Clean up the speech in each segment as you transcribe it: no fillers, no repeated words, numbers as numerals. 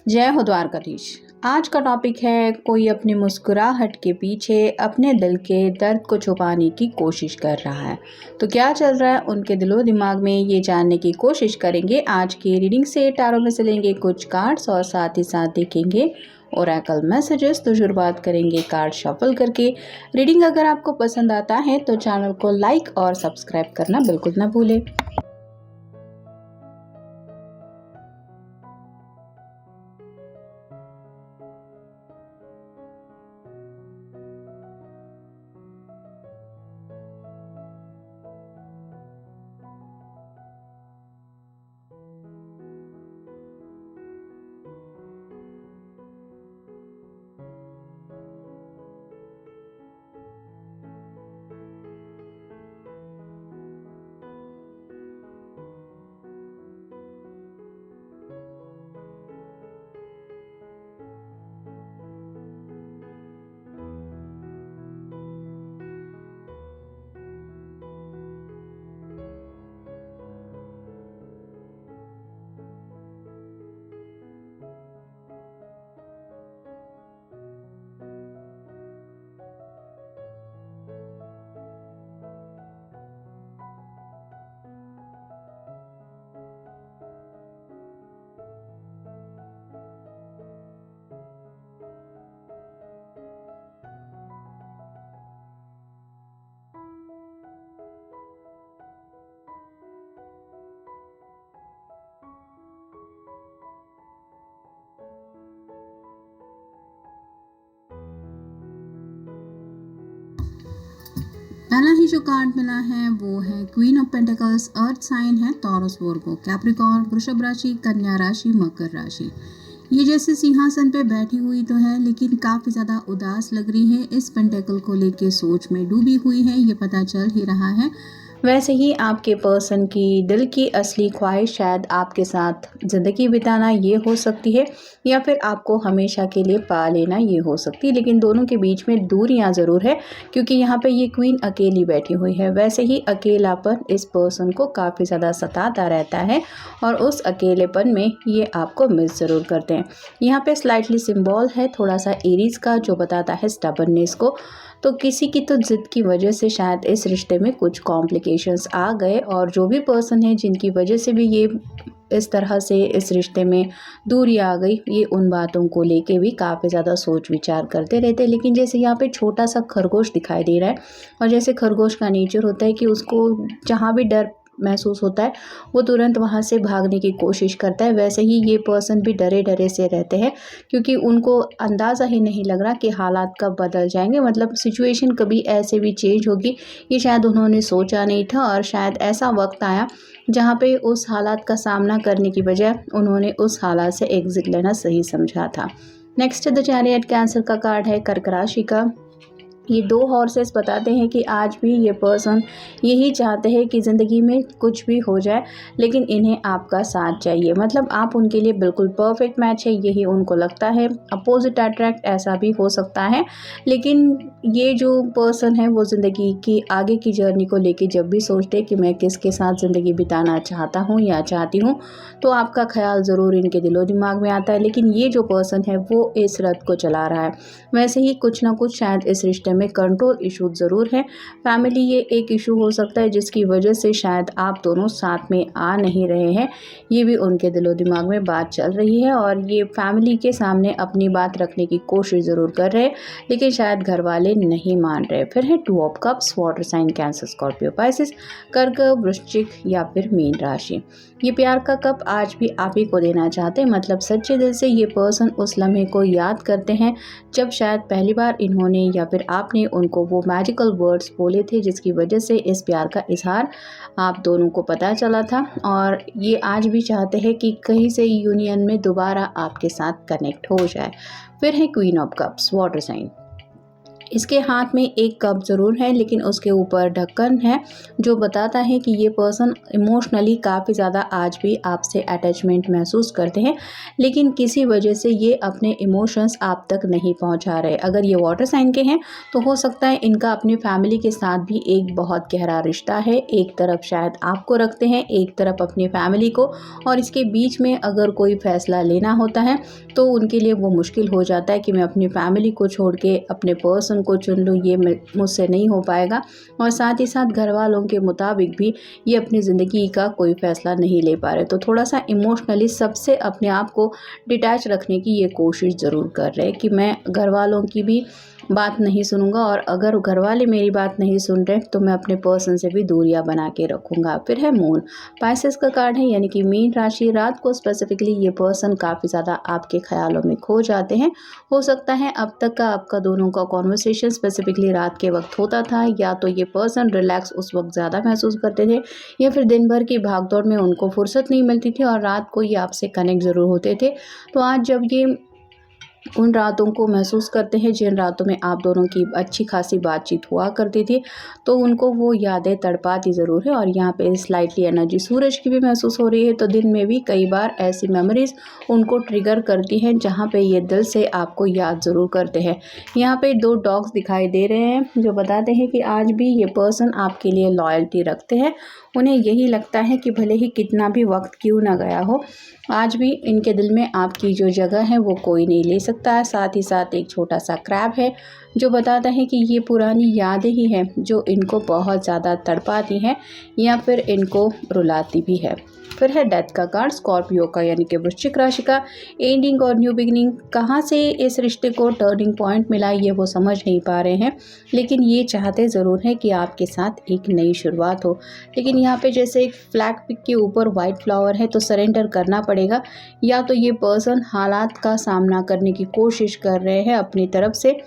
जय हो द्वारकाधीश। आज का टॉपिक है कोई अपनी मुस्कुराहट के पीछे अपने दिल के दर्द को छुपाने की कोशिश कर रहा है। तो क्या चल रहा है उनके दिलो दिमाग में, ये जानने की कोशिश करेंगे। आज की रीडिंग से टैरो में से लेंगे कुछ कार्ड्स और साथ ही साथ देखेंगे ओरेकल मैसेजेस। तो शुरुआत करेंगे कार्ड शफल करके। रीडिंग अगर आपको पसंद आता है तो चैनल को लाइक और सब्सक्राइब करना बिल्कुल ना भूलें। पहला ही जो कार्ड मिला है वो है queen of pentacles. Earth sign है टॉरस, वर्गो, कैप्रिकॉर्न, वृषभ राशि, कन्या राशि, मकर राशि। ये जैसे सिंहासन पे बैठी हुई तो है लेकिन काफ़ी ज़्यादा उदास लग रही है। इस पेंटिकल को लेके सोच में डूबी हुई है, ये पता चल ही रहा है। वैसे ही आपके पर्सन की दिल की असली ख्वाहिश शायद आपके साथ ज़िंदगी बिताना ये हो सकती है, या फिर आपको हमेशा के लिए पा लेना ये हो सकती है। लेकिन दोनों के बीच में दूरियां ज़रूर है, क्योंकि यहाँ पे ये क्वीन अकेली बैठी हुई है। वैसे ही अकेलापन इस पर्सन को काफ़ी ज़्यादा सताता रहता है और उस अकेलेपन में ये आपको मिस ज़रूर करते हैं। यहाँ पे स्लाइटली सिंबल है थोड़ा सा एरीज का, जो बताता है स्टबर्ननेस को। तो किसी की तो जिद की वजह से शायद इस रिश्ते में कुछ कॉम्प्लिकेशंस आ गए, और जो भी पर्सन है जिनकी वजह से भी ये इस तरह से इस रिश्ते में दूरी आ गई, ये उन बातों को लेके भी काफ़ी ज़्यादा सोच विचार करते रहते हैं। लेकिन जैसे यहाँ पे छोटा सा खरगोश दिखाई दे रहा है, और जैसे खरगोश का नेचर होता है कि उसको जहाँ भी डर महसूस होता है वो तुरंत वहाँ से भागने की कोशिश करता है, वैसे ही ये पर्सन भी डरे डरे से रहते हैं, क्योंकि उनको अंदाज़ा ही नहीं लग रहा कि हालात कब बदल जाएंगे, मतलब सिचुएशन कभी ऐसे भी चेंज होगी। ये शायद उन्होंने सोचा नहीं था, और शायद ऐसा वक्त आया जहाँ पे उस हालात का सामना करने की बजाय उन्होंने उस हालात से एग्जिट लेना सही समझा था। नेक्स्ट द चैरियट कैंसर का कार्ड है, कर्क राशि का। ये दो हॉर्सेस बताते हैं कि आज भी ये पर्सन यही चाहते हैं कि ज़िंदगी में कुछ भी हो जाए, लेकिन इन्हें आपका साथ चाहिए। मतलब आप उनके लिए बिल्कुल परफेक्ट मैच है, यही उनको लगता है। अपोजिट अट्रैक्ट ऐसा भी हो सकता है, लेकिन ये जो पर्सन है वो ज़िंदगी की आगे की जर्नी को लेके जब भी सोचते हैं कि मैं किसके साथ ज़िंदगी बिताना चाहता हूँ या चाहती हूँ, तो आपका ख्याल ज़रूर इनके दिलो दिमाग में आता है। लेकिन ये जो पर्सन है वो इस रथ को चला रहा है। वैसे ही कुछ ना कुछ शायद इस रिश्ते में कंट्रोल इशू ज़रूर है। फैमिली ये एक इशू हो सकता है जिसकी वजह से शायद आप दोनों साथ में आ नहीं रहे हैं, ये भी उनके दिलो दिमाग में बात चल रही है। और ये फैमिली के सामने अपनी बात रखने की कोशिश ज़रूर कर रहे हैं, लेकिन शायद घर वाले नहीं मान रहे। फिर है two of cups, water sign Cancer, Scorpio, Pisces, कर्क, वृश्चिक या फिर मीन राशि। ये प्यार का कप आज भी आप ही को देना चाहते हैं। मतलब सच्चे दिल से ये पर्सन उस लम्हे को याद करते हैं जब शायद पहली बार इन्होंने या फिर आपने उनको वो मैजिकल वर्ड्स बोले थे, जिसकी वजह से इस प्यार का इजहार आप दोनों को पता चला था। और ये आज भी चाहते हैं कि कहीं से यूनियन में दोबारा आपके साथ कनेक्ट हो जाए। फिर है queen of cups, water sign. इसके हाथ में एक कप ज़रूर है, लेकिन उसके ऊपर ढक्कन है जो बताता है कि ये पर्सन इमोशनली काफ़ी ज़्यादा आज भी आपसे अटैचमेंट महसूस करते हैं, लेकिन किसी वजह से ये अपने इमोशंस आप तक नहीं पहुंचा रहे। अगर ये वाटर साइन के हैं तो हो सकता है इनका अपनी फैमिली के साथ भी एक बहुत गहरा रिश्ता है। एक तरफ शायद आपको रखते हैं, एक तरफ अपनी फैमिली को, और इसके बीच में अगर कोई फ़ैसला लेना होता है तो उनके लिए वो मुश्किल हो जाता है कि मैं अपनी फैमिली को छोड़ के अपने पर्सन को चुन लूँ, ये मुझसे नहीं हो पाएगा। और साथ ही साथ घर वालों के मुताबिक भी ये अपनी ज़िंदगी का कोई फ़ैसला नहीं ले पा रहे, तो थोड़ा सा इमोशनली सबसे अपने आप को डिटैच रखने की ये कोशिश ज़रूर कर रहे हैं कि मैं घर वालों की भी बात नहीं सुनूंगा, और अगर घर वाले मेरी बात नहीं सुन रहे तो मैं अपने पर्सन से भी दूरियां बना के रखूंगा। फिर है मून, पाइसेस का कार्ड है, यानी कि मीन राशि। रात को स्पेसिफिकली ये पर्सन काफ़ी ज़्यादा आपके ख्यालों में खो जाते हैं। हो सकता है अब तक का आपका दोनों का कॉन्वर्सेशन स्पेसिफिकली रात के वक्त होता था, या तो ये पर्सन रिलैक्स उस वक्त ज़्यादा महसूस करते थे, या फिर दिन भर की भागदौड़ में उनको फुर्सत नहीं मिलती थी और रात को ये आपसे कनेक्ट ज़रूर होते थे। तो आज जब ये उन रातों को महसूस करते हैं जिन रातों में आप दोनों की अच्छी खासी बातचीत हुआ करती थी, तो उनको वो यादें तड़पाती ज़रूर है। और यहाँ पे स्लाइटली एनर्जी सूरज की भी महसूस हो रही है, तो दिन में भी कई बार ऐसी मेमोरीज़ उनको ट्रिगर करती हैं जहाँ पे ये दिल से आपको याद ज़रूर करते हैं। यहाँ पे 2 डॉग्स दिखाई दे रहे हैं जो बताते हैं कि आज भी ये पर्सन आपके लिए लॉयल्टी रखते हैं। उन्हें यही लगता है कि भले ही कितना भी वक्त क्यों ना गया हो, आज भी इनके दिल में आपकी जो जगह है वो कोई नहीं ले सकता है। साथ ही साथ एक छोटा सा क्रैब है जो बताता है कि ये पुरानी यादें ही हैं जो इनको बहुत ज़्यादा तड़पाती हैं या फिर इनको रुलाती भी है। फिर है डेथ का कार्ड, स्कॉर्पियो का, यानी कि वृश्चिक राशि का। एंडिंग और न्यू बिगिनिंग, कहाँ से इस रिश्ते को टर्निंग पॉइंट मिला ये वो समझ नहीं पा रहे हैं, लेकिन ये चाहते ज़रूर हैं कि आपके साथ एक नई शुरुआत हो। लेकिन यहाँ पे जैसे एक फ्लैग पिक के ऊपर वाइट फ्लावर है, तो सरेंडर करना पड़ेगा। या तो ये पर्सन हालात का सामना करने की कोशिश कर रहे हैं अपनी तरफ से,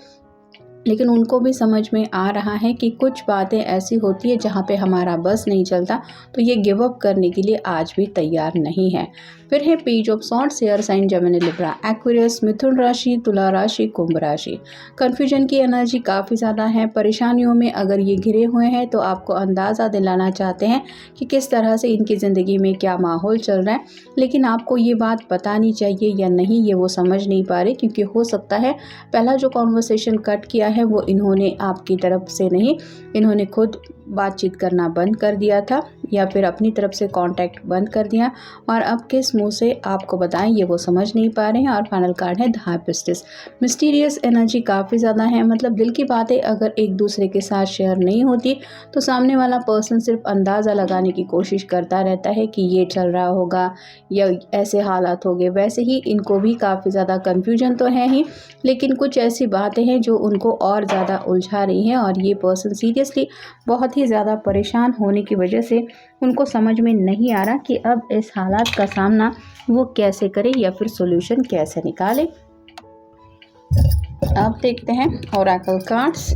लेकिन उनको भी समझ में आ रहा है कि कुछ बातें ऐसी होती है जहाँ पे हमारा बस नहीं चलता, तो ये गिव अप करने के लिए आज भी तैयार नहीं है। फिर है page of swords, air sign Gemini Libra Aquarius, मिथुन राशि, तुला राशि, कुंभ राशि। कन्फ्यूजन की एनर्जी काफ़ी ज़्यादा है। परेशानियों में अगर ये घिरे हुए हैं तो आपको अंदाज़ा दिलाना चाहते हैं कि किस तरह से इनकी ज़िंदगी में क्या माहौल चल रहा है, लेकिन आपको ये बात बतानी चाहिए या नहीं ये वो समझ नहीं पा रहे, क्योंकि हो सकता है पहला जो कॉन्वर्सेशन कट किया है वो इन्होंने आपकी तरफ से नहीं, इन्होंने खुद बातचीत करना बंद कर दिया था या फिर अपनी तरफ से कांटेक्ट बंद कर दिया, और अब किस मुंह से आपको बताएं ये वो समझ नहीं पा रहे हैं। और फाइनल कार्ड है the high priestess. Mysterious energy काफ़ी ज़्यादा है, मतलब दिल की बातें अगर एक दूसरे के साथ शेयर नहीं होती तो सामने वाला पर्सन सिर्फ अंदाज़ा लगाने की कोशिश करता रहता है कि ये चल रहा होगा या ऐसे हालात हो गए। वैसे ही इनको भी काफ़ी ज़्यादा कन्फ्यूजन तो है ही, लेकिन कुछ ऐसी बातें हैं जो उनको और ज़्यादा उलझा रही हैं, और ये पर्सन सीरियसली बहुत ही ज़्यादा परेशान होने की वजह से उनको समझ में नहीं आ रहा कि अब इस हालात का सामना वो कैसे करे या फिर सॉल्यूशन कैसे निकाले। अब देखते हैं ओरेकल कार्ड्स।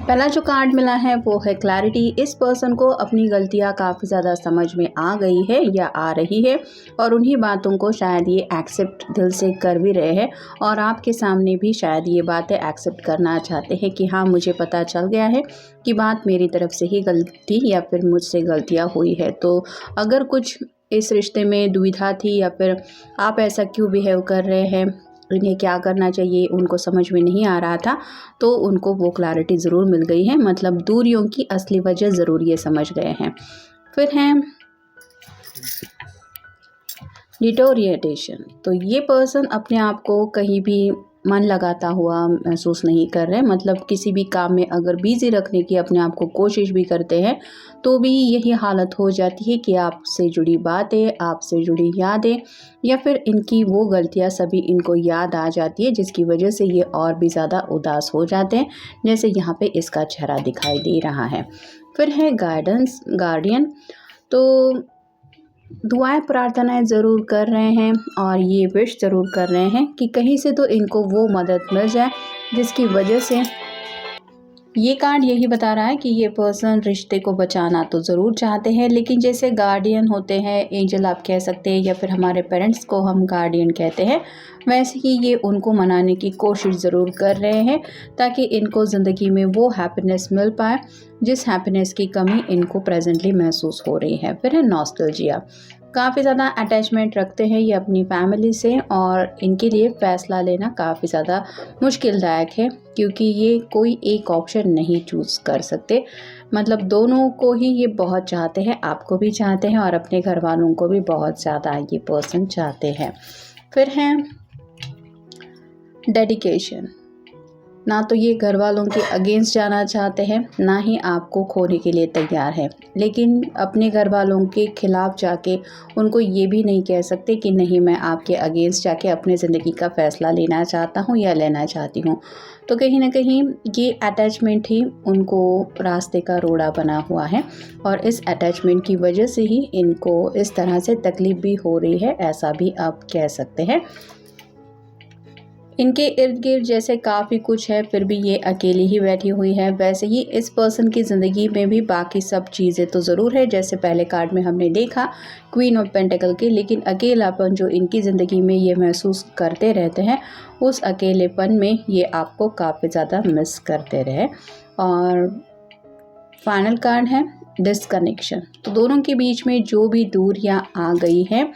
पहला जो कार्ड मिला है वो है क्लैरिटी। इस पर्सन को अपनी गलतियां काफ़ी ज़्यादा समझ में आ गई है या आ रही है, और उन्हीं बातों को शायद ये एक्सेप्ट दिल से कर भी रहे हैं, और आपके सामने भी शायद ये बातें एक्सेप्ट करना चाहते हैं कि हाँ मुझे पता चल गया है कि बात मेरी तरफ से ही गलती या फिर मुझसे गलतियाँ हुई है। तो अगर कुछ इस रिश्ते में दुविधा थी या फिर आप ऐसा क्यों बिहेव कर रहे हैं, इन्हें क्या करना चाहिए, उनको समझ में नहीं आ रहा था, तो उनको वो क्लैरिटी ज़रूर मिल गई है। मतलब दूरियों की असली वजह ज़रूर ये समझ गए हैं। फिर है डिटोरिएटेशन। तो ये पर्सन अपने आप को कहीं भी मन लगाता हुआ महसूस नहीं कर रहे, मतलब किसी भी काम में अगर बिजी रखने की अपने आप को कोशिश भी करते हैं तो भी यही हालत हो जाती है कि आपसे जुड़ी बातें, आपसे जुड़ी यादें या फिर इनकी वो गलतियां सभी इनको याद आ जाती है, जिसकी वजह से ये और भी ज़्यादा उदास हो जाते हैं, जैसे यहाँ पे इसका चेहरा दिखाई दे रहा है। फिर है गाइडेंस गार्डियन। तो दुआएं प्रार्थनाएं ज़रूर कर रहे हैं और ये विश ज़रूर कर रहे हैं कि कहीं से तो इनको वो मदद मिल जाए जिसकी वजह से ये कार्ड यही बता रहा है कि ये पर्सन रिश्ते को बचाना तो ज़रूर चाहते हैं, लेकिन जैसे गार्डियन होते हैं, एंजल आप कह सकते हैं, या फिर हमारे पेरेंट्स को हम गार्डियन कहते हैं, वैसे ही ये उनको मनाने की कोशिश ज़रूर कर रहे हैं ताकि इनको ज़िंदगी में वो हैप्पीनेस मिल पाए जिस हैप्पीनेस की कमी इनको प्रेजेंटली महसूस हो रही है। फिर है नॉस्टैल्जिया। काफ़ी ज़्यादा अटैचमेंट रखते हैं ये अपनी फैमिली से, और इनके लिए फ़ैसला लेना काफ़ी ज़्यादा मुश्किलदायक है क्योंकि ये कोई एक ऑप्शन नहीं चूज़ कर सकते। मतलब दोनों को ही ये बहुत चाहते हैं, आपको भी चाहते हैं और अपने घर वालों को भी बहुत ज़्यादा ये पर्सन चाहते हैं। फिर हैं डेडिकेशन। ना तो ये घर वालों के अगेंस्ट जाना चाहते हैं, ना ही आपको खोने के लिए तैयार है, लेकिन अपने घर वालों के खिलाफ जाके उनको ये भी नहीं कह सकते कि नहीं मैं आपके अगेंस्ट जाके अपने ज़िंदगी का फ़ैसला लेना चाहता हूँ या लेना चाहती हूँ। तो कहीं ना कहीं ये अटैचमेंट ही उनको रास्ते का रोड़ा बना हुआ है, और इस अटैचमेंट की वजह से ही इनको इस तरह से तकलीफ़ भी हो रही है, ऐसा भी आप कह सकते हैं। इनके इर्द गिर्द जैसे काफ़ी कुछ है, फिर भी ये अकेली ही बैठी हुई है। वैसे ही इस पर्सन की ज़िंदगी में भी बाकी सब चीज़ें तो ज़रूर है, जैसे पहले कार्ड में हमने देखा क्वीन ऑफ पेंटिकल की, लेकिन अकेलापन जो इनकी ज़िंदगी में ये महसूस करते रहते हैं, उस अकेलेपन में ये आपको काफ़ी ज़्यादा मिस करते रहे। और फाइनल कार्ड है डिस्कनेक्शन। तो दोनों के बीच में जो भी दूरियां आ गई हैं,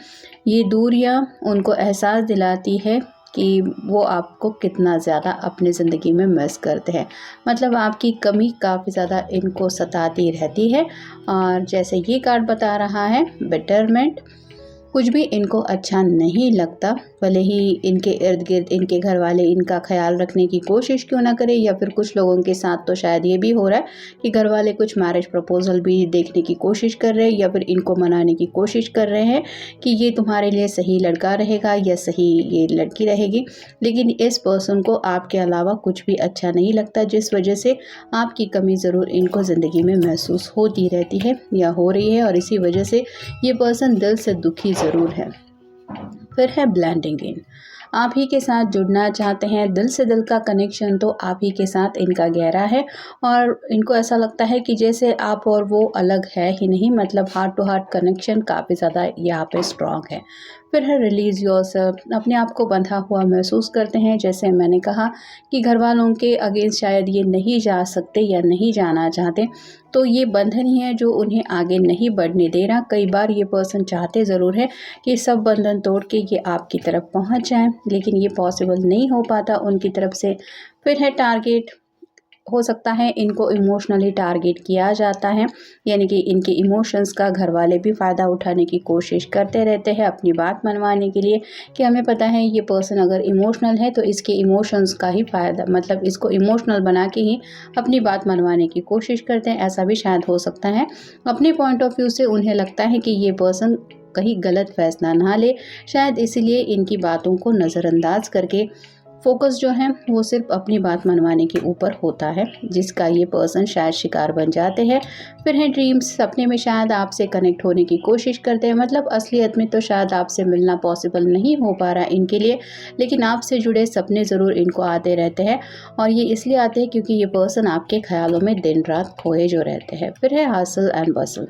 ये दूरियां उनको एहसास दिलाती है कि वो आपको कितना ज़्यादा अपनी ज़िंदगी में मिस करते हैं। मतलब आपकी कमी काफ़ी ज़्यादा इनको सताती रहती है। और जैसे ये कार्ड बता रहा है बेटरमेंट, कुछ भी इनको अच्छा नहीं लगता, भले ही इनके इर्द गिर्द इनके घर वाले इनका ख्याल रखने की कोशिश क्यों ना करें, या फिर कुछ लोगों के साथ तो शायद ये भी हो रहा है कि घर वाले कुछ मैरिज प्रपोजल भी देखने की कोशिश कर रहे हैं, या फिर इनको मनाने की कोशिश कर रहे हैं कि ये तुम्हारे लिए सही लड़का रहेगा या सही ये लड़की रहेगी, लेकिन इस पर्सन को आपके अलावा कुछ भी अच्छा नहीं लगता, जिस वजह से आपकी कमी ज़रूर इनको ज़िंदगी में महसूस होती रहती है या हो रही है, और इसी वजह से ये पर्सन दिल से दुखी ज़रूर है। फिर है ब्लेंडिंग इन। आप ही के साथ जुड़ना चाहते हैं, दिल से दिल का कनेक्शन तो आप ही के साथ इनका गहरा है, और इनको ऐसा लगता है कि जैसे आप और वो अलग है ही नहीं, मतलब हार्ट टू हार्ट कनेक्शन काफ़ी ज़्यादा यहाँ पे स्ट्रॉन्ग है। फिर है रिलीज़ योरसेल्फ। अपने आप को बंधा हुआ महसूस करते हैं, जैसे मैंने कहा कि घर वालों के अगेंस्ट शायद ये नहीं जा सकते या नहीं जाना चाहते, तो ये बंधन ही है जो उन्हें आगे नहीं बढ़ने दे रहा। कई बार ये पर्सन चाहते ज़रूर है कि सब बंधन तोड़ के ये आपकी तरफ पहुंच जाएं, लेकिन ये पॉसिबल नहीं हो पाता उनकी तरफ से। फिर है टारगेट। हो सकता है इनको इमोशनली टारगेट किया जाता है, यानी कि इनके इमोशंस का घर वाले भी फ़ायदा उठाने की कोशिश करते रहते हैं अपनी बात मनवाने के लिए, कि हमें पता है ये पर्सन अगर इमोशनल है तो इसके इमोशंस का ही फ़ायदा, मतलब इसको इमोशनल बना के ही अपनी बात मनवाने की कोशिश करते हैं। ऐसा भी शायद हो सकता है। अपने पॉइंट ऑफ व्यू से उन्हें लगता है कि ये पर्सन कहीं गलत फैसला ना ले, शायद इसीलिए इनकी बातों को नज़रअंदाज करके फोकस जो है वो सिर्फ अपनी बात मनवाने के ऊपर होता है, जिसका ये पर्सन शायद शिकार बन जाते हैं। फिर है ड्रीम्स। सपने में शायद आपसे कनेक्ट होने की कोशिश करते हैं, मतलब असलियत में तो शायद आपसे मिलना पॉसिबल नहीं हो पा रहा इनके लिए, लेकिन आपसे जुड़े सपने ज़रूर इनको आते रहते हैं, और ये इसलिए आते हैं क्योंकि ये पर्सन आपके ख्यालों में दिन रात खोए जो रहते हैं। फिर है हसल एंड बसल।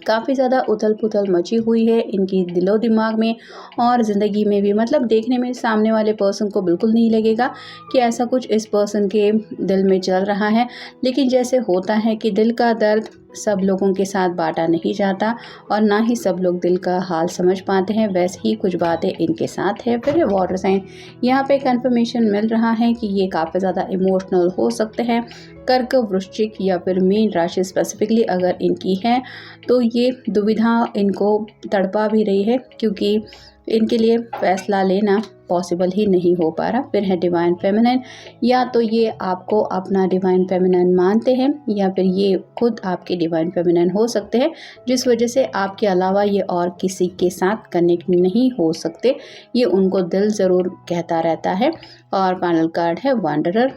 काफ़ी ज़्यादा उथल पुथल मची हुई है इनकी दिलो दिमाग में और ज़िंदगी में भी, मतलब देखने में सामने वाले पर्सन को बिल्कुल नहीं लगेगा कि ऐसा कुछ इस पर्सन के दिल में चल रहा है, लेकिन जैसे होता है कि दिल का दर्द सब लोगों के साथ बांटा नहीं जाता और ना ही सब लोग दिल का हाल समझ पाते हैं, वैसे ही कुछ बातें इनके साथ है। फिर वाटर साइन। यहाँ पे कंफर्मेशन मिल रहा है कि ये काफ़ी ज़्यादा इमोशनल हो सकते हैं। कर्क, वृश्चिक या फिर मीन राशि स्पेसिफिकली अगर इनकी है तो ये दुविधा इनको तड़पा भी रही है, क्योंकि इनके लिए फैसला लेना पॉसिबल ही नहीं हो पा रहा। फिर है डिवाइन फेमिनिन। या तो ये आपको अपना डिवाइन फेमिनिन मानते हैं या फिर ये खुद आपके डिवाइन फेमिनिन हो सकते हैं, जिस वजह से आपके अलावा ये और किसी के साथ कनेक्ट नहीं हो सकते, ये उनको दिल ज़रूर कहता रहता है। और फाइनल कार्ड है वंडरर।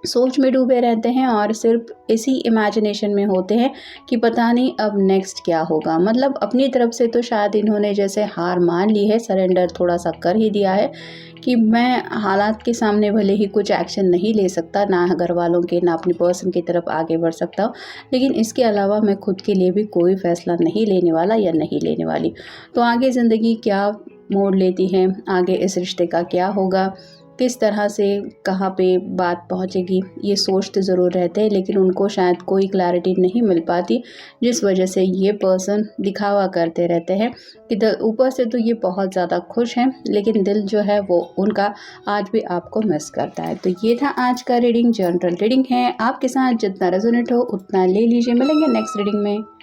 सोच में डूबे रहते हैं और सिर्फ इसी इमेजिनेशन में होते हैं कि पता नहीं अब नेक्स्ट क्या होगा। मतलब अपनी तरफ से तो शायद इन्होंने जैसे हार मान ली है, सरेंडर थोड़ा सा कर ही दिया है कि मैं हालात के सामने भले ही कुछ एक्शन नहीं ले सकता, ना घर वालों के ना अपनी पर्सन की तरफ आगे बढ़ सकता हूँ, लेकिन इसके अलावा मैं खुद के लिए भी कोई फ़ैसला नहीं लेने वाला या नहीं लेने वाली। तो आगे ज़िंदगी क्या मोड़ लेती है, आगे इस रिश्ते का क्या होगा, किस तरह से कहाँ पे बात पहुँचेगी, ये सोचते ज़रूर रहते हैं, लेकिन उनको शायद कोई क्लैरिटी नहीं मिल पाती, जिस वजह से ये पर्सन दिखावा करते रहते हैं कि ऊपर से तो ये बहुत ज़्यादा खुश हैं, लेकिन दिल जो है वो उनका आज भी आपको मिस करता है। तो ये था आज का रीडिंग, जनरल रीडिंग है, आपके साथ जितना रेजोनेट हो उतना ले लीजिए। मिलेंगे नेक्स्ट रीडिंग में।